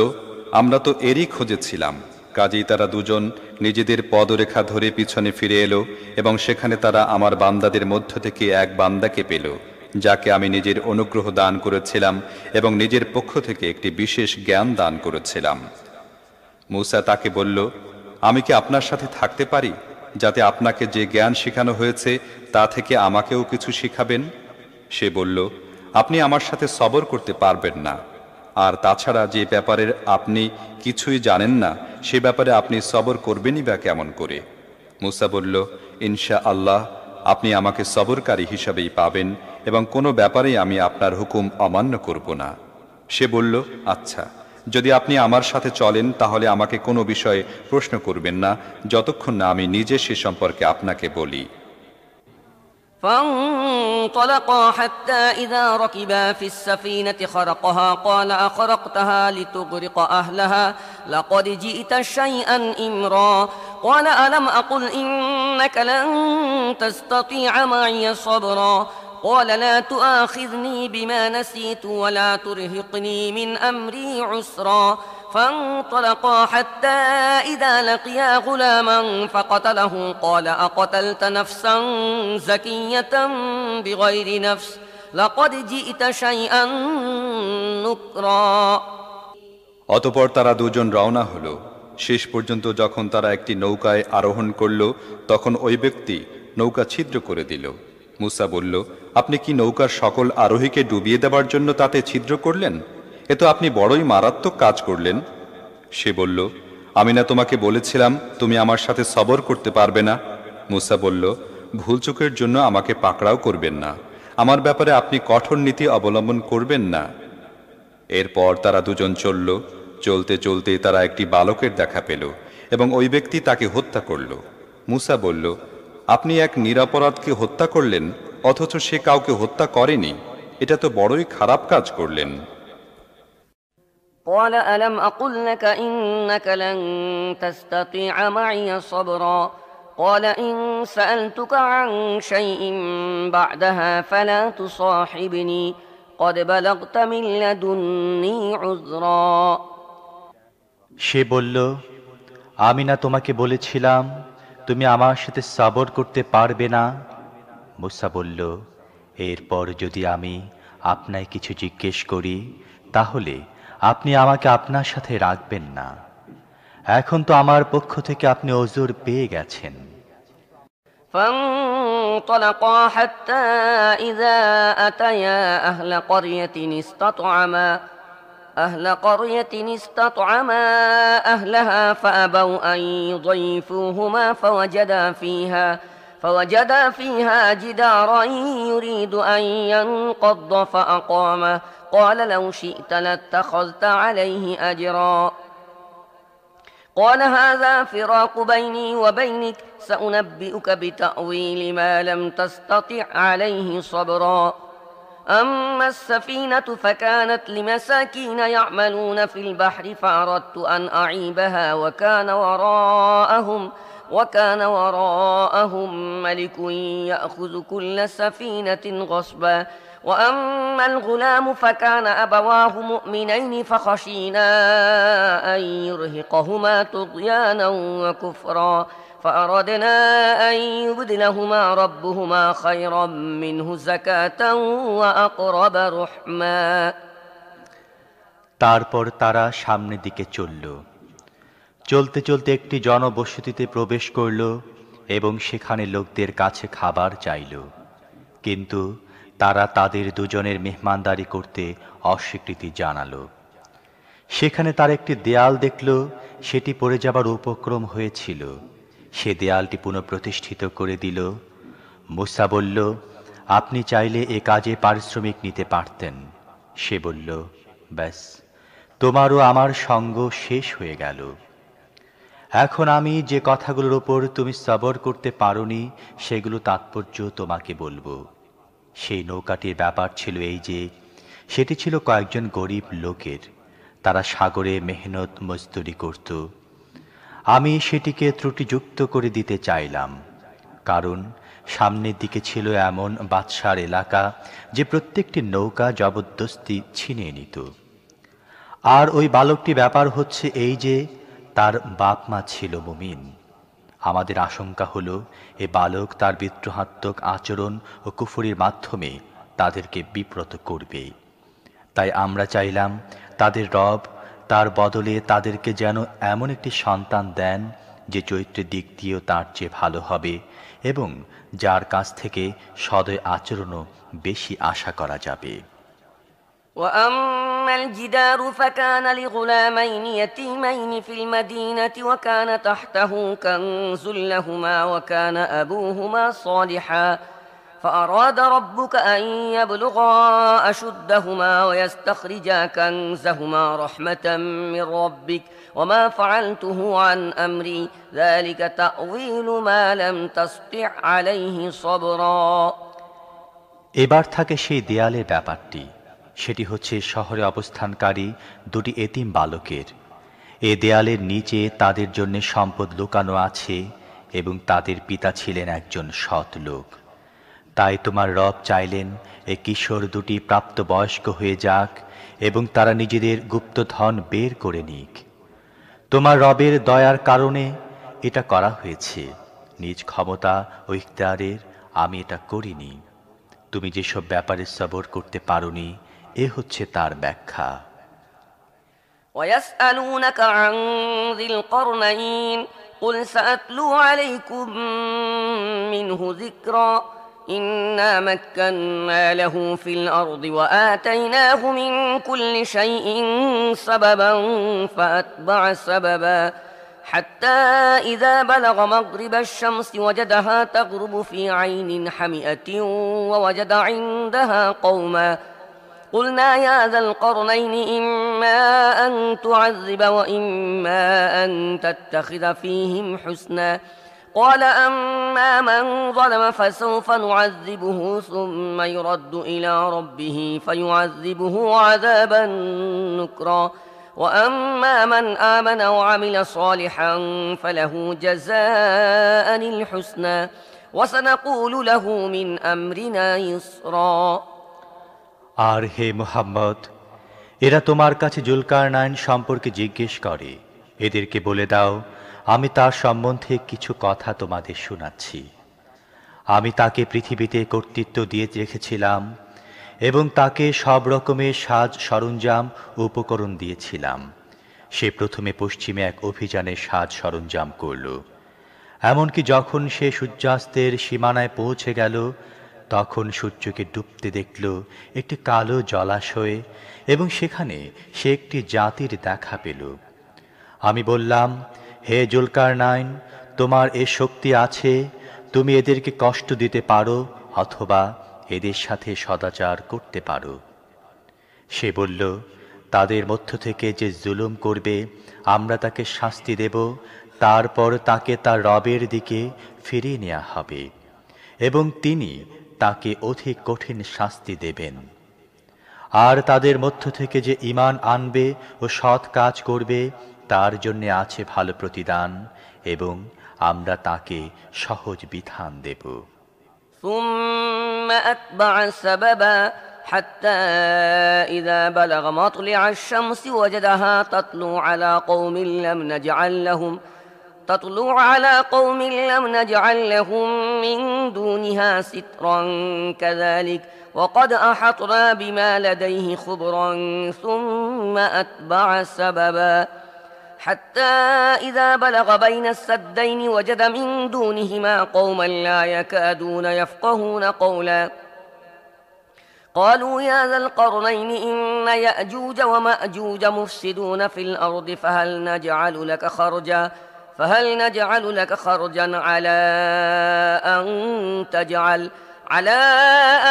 আমরা তো এরই খোঁজেছিলাম। কাজেই তারা দুজন নিজেদের পদরেখা ধরে পিছনে ফিরে এলো এবং সেখানে তারা আমার বান্দাদের মধ্য থেকে এক বান্দাকে পেল, যাকে আমি নিজের অনুগ্রহ দান করেছিলাম এবং নিজের পক্ষ থেকে একটি বিশেষ জ্ঞান দান করেছিলাম। মূসা তাকে বলল, আমি কি আপনার সাথে থাকতে পারি, যাতে আপনাকে যে জ্ঞান শেখানো হয়েছে তা থেকে আমাকেও কিছু শিখাবেন? সে বলল, আপনি আমার সাথে সবর করতে পারবেন না, আর তাছাড়া যে ব্যাপারের আপনি কিছুই জানেন না সে ব্যাপারে আপনি সবর করবেনই বা কেমন করে? মূসা বলল, ইনশা আল্লাহ আপনি আমাকে সবরকারী হিসাবেই পাবেন এবং কোনো ব্যাপারেই আমি আপনার হুকুম অমান্য করব না। সে বলল, আচ্ছা, যদি আপনি আমার সাথে চলেন তাহলে আমাকে কোনো বিষয়ে প্রশ্ন করবেন না যতক্ষণ না আমি নিজে সে সম্পর্কে আপনাকে বলি। فانطلقا حتى إذا ركبا في السفينة خرقها قال أخرقتها لتغرق أهلها لقد جئت شيئا إمرا قال ألم أقل إنك لن تستطيع معي صبرا قال لا تؤاخذني بما نسيت ولا ترهقني من أمري عسرا فانطلقا حتى إذا لقيا غلاما فقتله قال أقتلت نفسا زكية بغير نفس لقد جئت شيئا نكرا অতঃপর তারা দুজন রওনা হলো। শেষ পর্যন্ত যখন তারা একটি নৌকায় আরোহণ করল, তখন ওই ব্যক্তি নৌকা ছিদ্র করে দিল। মূসা বলল, আপনি কি নৌকার সকল আরোহীকে ডুবিয়ে দেবার জন্য তাতে ছিদ্র করলেন? এ তো আপনি বড়ই মারাত্মক কাজ করলেন। সে বলল, আমি না তোমাকে বলেছিলাম তুমি আমার সাথে সবর করতে পারবে না? মূসা বলল, ভুলচুকের জন্য আমাকে পাকড়াও করবেন না, আমার ব্যাপারে আপনি কঠোর নীতি অবলম্বন করবেন না। এরপর তারা দুজন চলল। চলতে চলতে তারা একটি বালকের দেখা পেল এবং ওই ব্যক্তি তাকে হত্যা করল। মূসা বলল, আপনি এক নিরপরাধকে হত্যা করলেন অথচ সে কাউকে হত্যা করেনি, এটা তো বড়ই খারাপ কাজ করলেন। قال ألم أقل لك إنك لن تستطيع معي صبرا قال إن سألتك عن شيء بعدها فلا تصاحبني قد بلغت من لدني عذرا সে বলল, আমি না তোমাকে বলেছিলাম তুমি আমার সাথে সবর করতে পারবে না? মূসা বলল, এরপর যদি আমি আপনায় কিছু জিজ্ঞেস করি তাহলে আপনি আমাকে আপনার সাথে রাখবেন না। এখন তো আমার পক্ষ থেকে আপনি ওযর পেয়ে গেছেন। فانطلقا حتى إذا أتيا أهل قرية استطعما أهلها فأبوا أن يضيفوهما فوجدا فيها جدارا يريد أن ينقض فأقامه قال لو شئت لاتخذت عليه أجرا قال هذا فراق بيني وبينك سأنبئك بتأويل ما لم تستطع عليه صبرا أما السفينة فكانت لمساكين يعملون في البحر فأردت أن أعيبها وكان وراءهم ملك يأخذ كل سفينة غصبا وأما الغلام فكان أبواه مؤمنين فخشينا أن يرهقهما طغيانا وكفرا فأردنا أن يبدلهما ربهما خيرا منه زكاة وأقرب رحما। তারপর তারা সামনের দিকে চলল। চলতে চলতে একটি জনবসতিতে প্রবেশ করল এবং সেখানে লোকদের কাছে খাবার চাইল, কিন্তু তারা তাদের দুজনের মেহমানদারি করতে অস্বীকৃতি জানালো। সেখানে তার একটি দেয়াল দেখল, সেটি পড়ে যাবার উপক্রম হয়েছিল। সে দেয়ালটি পুনঃপ্রতিষ্ঠিত করে দিল। মূসা বলল, আপনি চাইলে এ কাজে পারিশ্রমিক নিতে পারতেন। সে বলল, ব্যাস, তোমারও আমার সঙ্গ শেষ হয়ে গেল। এখন আমি যে কথাগুলোর ওপর তুমি সবর করতে পারোনি সেগুলো তাৎপর্য তোমাকে বলবো। সেই নৌকাটির ব্যাপার ছিল এই যে, সেটি ছিল কয়েকজন গরিব লোকের। তারা সাগরে মেহনত মজদুরি করত। আমি সেটিকে ত্রুটিযুক্ত করে দিতে চাইলাম, কারণ সামনের দিকে ছিল এমন বাদশার এলাকা যে প্রত্যেকটি নৌকা জবরদস্তি ছিনিয়ে নিত। আর ওই বালকটি ব্যাপার হচ্ছে এই যে, তার বাপ মা ছিল মুমিন। আমাদের আশঙ্কা হলো এ বালক তার বিদ্রোহাত্মক আচরণ ও কুফরির মাধ্যমে তাদেরকে বিব্রত করবে। তাই আমরা চাইলাম তাদের রব তার বদলে তাদেরকে যেন এমন একটি সন্তান দেন যে চরিত্রের দিক দিয়েও তার চেয়ে ভালো হবে এবং যার কাছ থেকে সদয় আচরণও বেশি আশা করা যাবে। وأما الجدار فكان لغلامين يتيمين في المدينة وكان تحته كنز لهما وكان أبوهما صالحا فأراد ربك أن يبلغا أشدهما ويستخرجا كنزهما رحمة من ربك وما فعلته عن أمري ذلك تأويل ما لم تسطع عليه صبرا। এবার থাকে সেই দেয়ালের ব্যাপারটি। সেটি হচ্ছে শহরে অবস্থানকারী দুটি এতিম বালকের। এ দেয়ালের নিচে তাদের জন্য সম্পদ লুকানো আছে এবং তাদের পিতা ছিলেন একজন সৎ লোক। তাই তোমার রব চাইলেন এ কিশোর দুটি প্রাপ্তবয়স্ক হয়ে যাক এবং তারা নিজেদের গুপ্তধন বের করে নিক। তোমার রবের দয়ার কারণে এটা করা হয়েছে, নিজ ক্ষমতা ও ইখতিয়ারের আমি এটা করিনি। তুমি যেসব ব্যাপারে সবর করতে পারোনি এ হচ্ছে তার ব্যাখ্যা। ويسألونك عن ذي القرنين قل سأتلو عليكم منه ذكرا إنا مكنا له في الأرض وآتيناه من كل شيء سببا فأتبع سببا حتى إذا بلغ مغرب الشمس وجدها تغرب في عين حمئة ووجد عندها قوما قلنا يا ذا القرنين إما أن تعذب وإما أن تتخذ فيهم حسنا قال أما من ظلم فسوف نعذبه ثم يرد إلى ربه فيعذبه عذابا نكرا وأما من آمن وعمل صالحا فله جزاء الحسنى وسنقول له من أمرنا يسرا। আর হে মুহাম্মদ, এরা তোমার কাছে জুলকারনাইন সম্পর্কে জিজ্ঞেস করে। এদেরকে বলে দাও, আমি তার সম্বন্ধে কিছু কথা তোমাদের শোনাচ্ছি। আমি তাকে পৃথিবীতে কর্তৃত্ব দিয়ে রেখেছিলাম এবং তাকে সব রকমের সাজ সরঞ্জাম ও উপকরণ দিয়েছিলাম। সে প্রথমে পশ্চিমে এক অভিযানের সাজ সরঞ্জাম করল। এমনকি যখন সে সূর্যাস্তের সীমানায় পৌঁছে গেল তখন সূর্যকে ডুবতে দেখল একটি কালো জলাশয়ে এবং সেখানে সে একটি জাতির দেখা পেল। আমি বললাম, হে জুলকারনাইন, তোমার এ শক্তি আছে, তুমি এদেরকে কষ্ট দিতে পারো অথবা এদের সাথে সদাচার করতে পারো। সে বলল, তাদের মধ্য থেকে যে জুলুম করবে আমরা তাকে শাস্তি দেব, তারপর তাকে তার রবের দিকে ফিরিয়ে নেওয়া হবে এবং তিনি তাকে অধিক কঠিন শাস্তি দেবেন। আর তাদের মধ্য থেকে যে ঈমান আনবে ও সৎ কাজ করবে তার জন্য আছে ভালো প্রতিদান, এবং আমরা তাকে সহজ বিধান দেব। ثم أتبع سببا حتى إذا بلغ مطلع الشمس وجدها تطلع على قوم لم نجعل لهم من دونها سترا كذلك وقد أحطنا بما لديه خبرا ثم أتبع سببا حتى إذا بلغ بين السدين وجد من دونهما قوما لا يكادون يفقهون قولا قالوا يا ذا القرنين إن يأجوج ومأجوج مفسدون في الأرض فهل نجعل لك خرجا على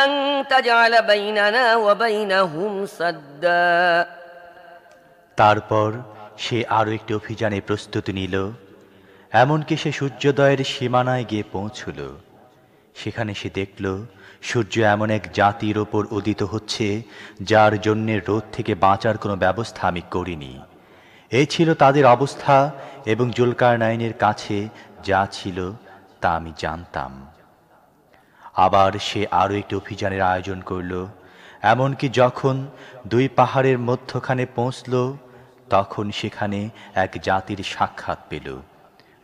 أن تجعل بيننا وبينهم سدا। তারপর সে আরো একটি অভিযানে প্রস্তুতি নিল। এমনকি সে সূর্যোদয়ের সীমানায় গিয়ে পৌঁছল। সেখানে সে দেখল সূর্য এমন এক জাতির ওপর উদিত হচ্ছে যার জন্য রোদ থেকে বাঁচার কোনো ব্যবস্থা আমি করিনি। এই ছিল তাদের অবস্থা, এবং জুলকারনাইনের কাছে যা ছিল তা আমি জানতাম। আবার সে আরো একটি অভিযানের আয়োজন করল। এমনকি যখন দুই পাহাড়ের মধ্যখানে পৌঁছল তখন সেখানে এক জাতির সাক্ষাৎ পেল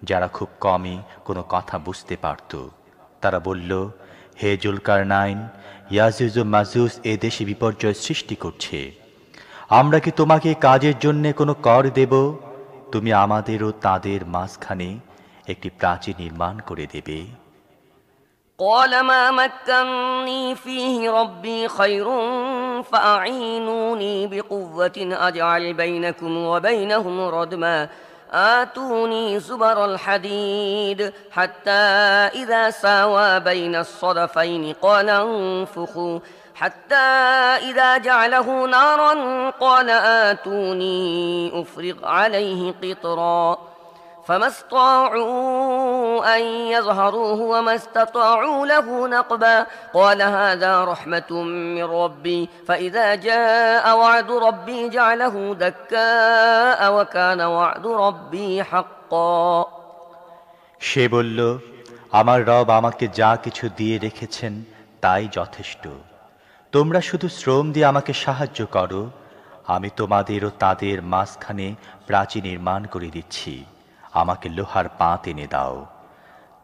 যারা খুব কমই কোনো কথা বুঝতে পারত। তারা বলল, হে জুলকারনাইন, ইয়াজুজ ও মাজুজ এ দেশে বিপর্যয় সৃষ্টি করছে। আমরা কি তোমাকে কাজের জন্য কোনো কর দেব? তুমি আমাদের ও তাদের মাঝখানে একটি প্রাচীর নির্মাণ করে দেবে। قال ما مكنني فيه ربي خير فأعينوني بقوة أجعل بينكم وبينهم ردما آتوني زبر الحديد حتى إذا ساوى بين الصدفين قال انفخوا حتى إذا جعله نارا قال آتوني أفرغ عليه قطرا فما استطاعوا أن يظهروه وما استطاعوا له نقبا قال هذا رحمة من ربي فإذا جاء وعد ربي جعله دكاء وكان وعد ربي حقا। সে বলল, আমার রব আমাকে যা কিছু দিয়ে রেখেছেন তাই যথেষ্ট। তোমরা শুধু শ্রম দিয়ে আমাকে সাহায্য করো, আমি তোমাদের ও তাদের মাঝখানে প্রাচীর নির্মাণ করে দিচ্ছি। আমাকে লোহার পাত এনে দাও।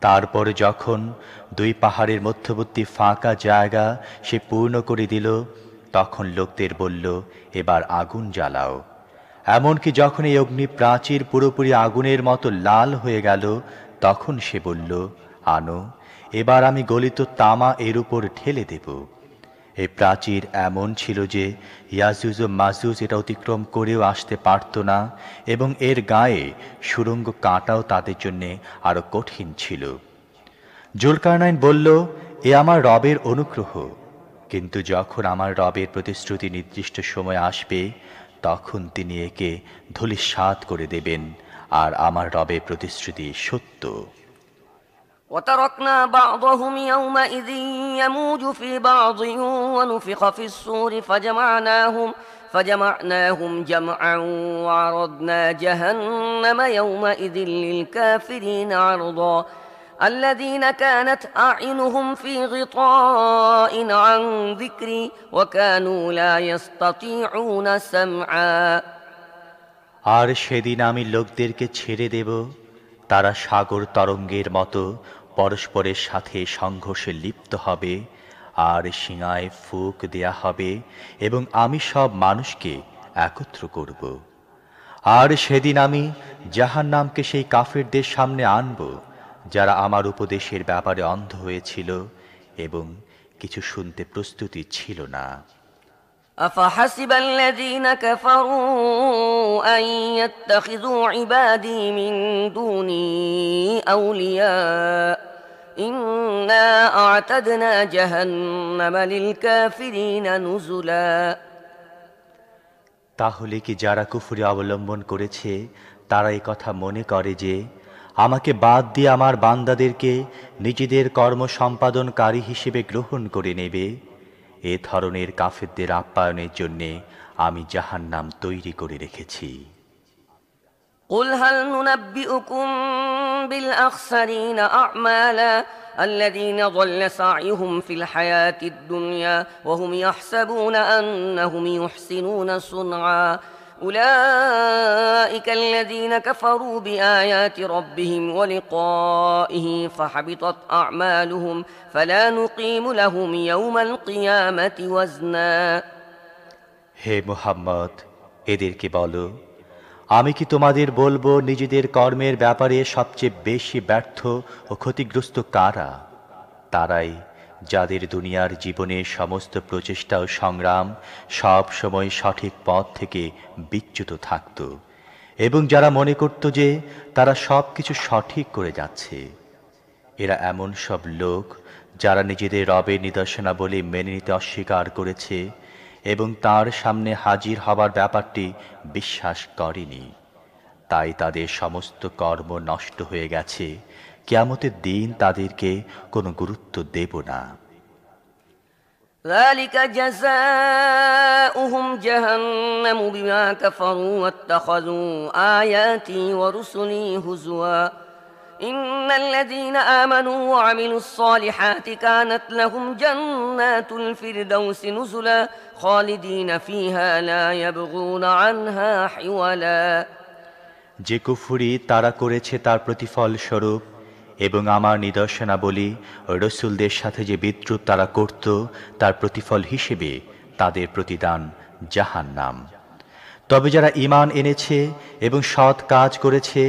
তারপর যখন দুই পাহাড়ের মধ্যবর্তী ফাঁকা জায়গা সে পূর্ণ করে দিল তখন লোকদের বলল, এবার আগুন জ্বালাও। এমনকি যখন এই অগ্নি প্রাচীর পুরোপুরি আগুনের মতো লাল হয়ে গেল তখন সে বলল, আনো, এবার আমি গলিত তামা এর উপর ঢেলে দেব। এই প্রাচীর এমন ছিল যে ইয়াজুজ ও মাজুজ এটা অতিক্রম করেও আসতে পারত না, এবং এর গায়ে সুড়ঙ্গ কাটাও তাদের জন্য আরো কঠিন ছিল। জুলকারনাইন বলল, এ আমার রবের অনুগ্রহ, কিন্তু যখন আমার রবের প্রতিশ্রুতি নির্দিষ্ট সময় আসবে তখন তিনি একে ধূলিসাৎ করে দেবেন, আর আমার রবের প্রতিশ্রুতি সত্য। وتركنا بعضهم يومئذ يموج في بعض ونفخ في الصور فجمعناهم جمعا وعرضنا جهنم يومئذ للكافرين عرضا الذين كانت أعينهم في غطاء عن ذكري وكانوا لا يستطيعون سمعا। আর সেদিন আমি লোকদেরকে ছেড়ে দেব, তারা সাগর তরঙ্গের মতো পরস্পরের সাথে সংঘর্ষে লিপ্ত হবে, আর শিঙায় ফুঁক দেয়া হবে, এবং আমি সব মানুষকে একত্র করব। আর সেদিন আমি জাহান্নামকে সেই কাফেরদের সামনে আনব যারা আমার উপদেশের ব্যাপারে অন্ধ হয়েছিল এবং কিছু শুনতে প্রস্তুতি ছিল না। أفحسب الذين كفروا أن يتخذوا عبادي من دوني أولياء إنا أعتدنا جهنم للكافرين نزلا। তাহলে কি যারা কুফরি অবলম্বন করেছে তারা এই কথা মনে করে যে আমাকে বাদ দিয়ে আমার বান্দাদেরকে নিজেদের কর্ম সম্পাদনকারী হিসেবে গ্রহণ করে নেবে, এ ধরনের কাফেরদের আপ্যায়নের জন্যে আমি জাহান্নাম তৈরি করে রেখেছি। قل هل ننبئكم بالأخسرين أعمالا الذين ضل سعيهم في الحياة الدنيا وهم يحسبون أنهم يحسنون صنعا أولئك الذين كفروا بآيات ربهم ولقائه فحبطت أعمالهم فلا نقيم لهم يوم القيامة وزنا। হে মুহাম্মদ, এদেরকে বলো, আমি কি তোমাদের বলবো নিজেদের কর্মের ব্যাপারে সবচেয়ে বেশি ব্যর্থ ও ক্ষতিগ্রস্ত কারা? তারাই যাদের দুনিয়ার জীবনে সমস্ত প্রচেষ্টা ও সংগ্রাম সব সময় সঠিক পথ থেকে বিচ্যুত থাকত এবং যারা মনে করত যে তারা সব কিছু সঠিক করে যাচ্ছে। এরা এমন সব লোক যারা নিজেদের রবের নিদর্শনাবলী মেনে নিতে অস্বীকার করেছে এবং তার সামনে হাজির হবার ব্যাপারটি বিশ্বাস করেনি। তাই তাদের সমস্ত কর্ম নষ্ট হয়ে গেছে, কিয়ামতের দিন তাদেরকে কোনো গুরুত্ব দেব না। ذلك جزاؤهم جهنم بما كفروا واتخذوا آياتي ورسلي هزوا إن الذين آمنوا وعملوا الصالحات كانت لهم جنات الفردوس نزلا خالدين فيها لا يبغون عنها حولا। যে কুফরি তারা করেছে তার প্রতিফল স্বরূপ এবং আমার নিদর্শনাবলী ও রসুলদের সাথে যে বিদ্রুপ তারা করত তার প্রতিফল হিসেবে তাদের প্রতিদান জাহান্নাম। তবে যারা ঈমান এনেছে এবং সৎ কাজ করেছে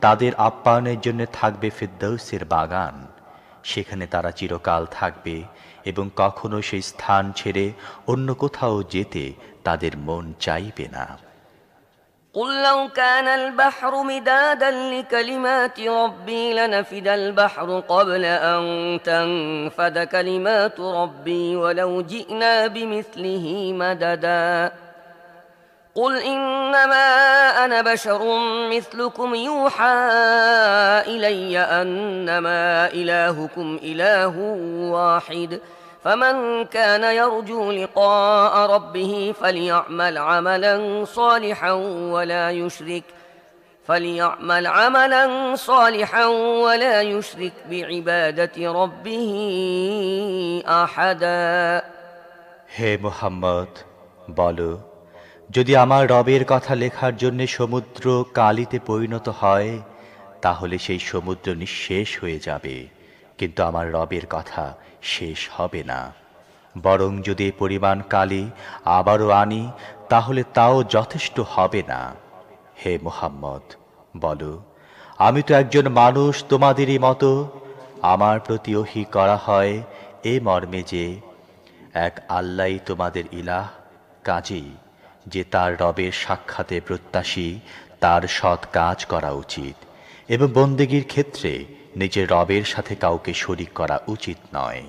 তাদের আপ্যায়নের জন্য থাকবে ফিরদৌসের বাগান। সেখানে তারা চিরকাল থাকবে এবং কখনো সেই স্থান ছেড়ে অন্য কোথাও যেতে তাদের মন চাইবে না। قل لو كان البحر مدادا لكلمات ربي لنفد البحر قبل أن تنفد كلمات ربي ولو جئنا بمثله مددا قل إنما أنا بشر مثلكم يوحى إلي أنما إلهكم إله واحد فمن كان يرجو لقاء ربه فليعمل عملا صالحا ولا يشرك بعبادة ربه أحدا। হে মুহাম্মদ, বলো, যদি আমার রবের কথা লেখার জন্য সমুদ্র কালিতে পরিণত হয় তাহলে সেই সমুদ্র নিঃশেষ হয়ে যাবে, কিন্তু আমার রবের কথা শেষ হবে না। বরং যদি পরিমাণ কালি আবারও আনি তাহলে তাও যথেষ্ট হবে না। হে মুহাম্মদ, বলো, আমি তো একজন মানুষ তোমাদেরই মতো। আমার প্রতি ওহী করা হয় এ মর্মে যে এক আল্লাহই তোমাদের ইলাহ, কাজেই যে তার রবের সাক্ষাতে প্রত্যাশী তার সৎ কাজ করা উচিত এবং বন্দেগীর ক্ষেত্রে নিজের রবের সাথে কাউকে শরীক করা উচিত নয়।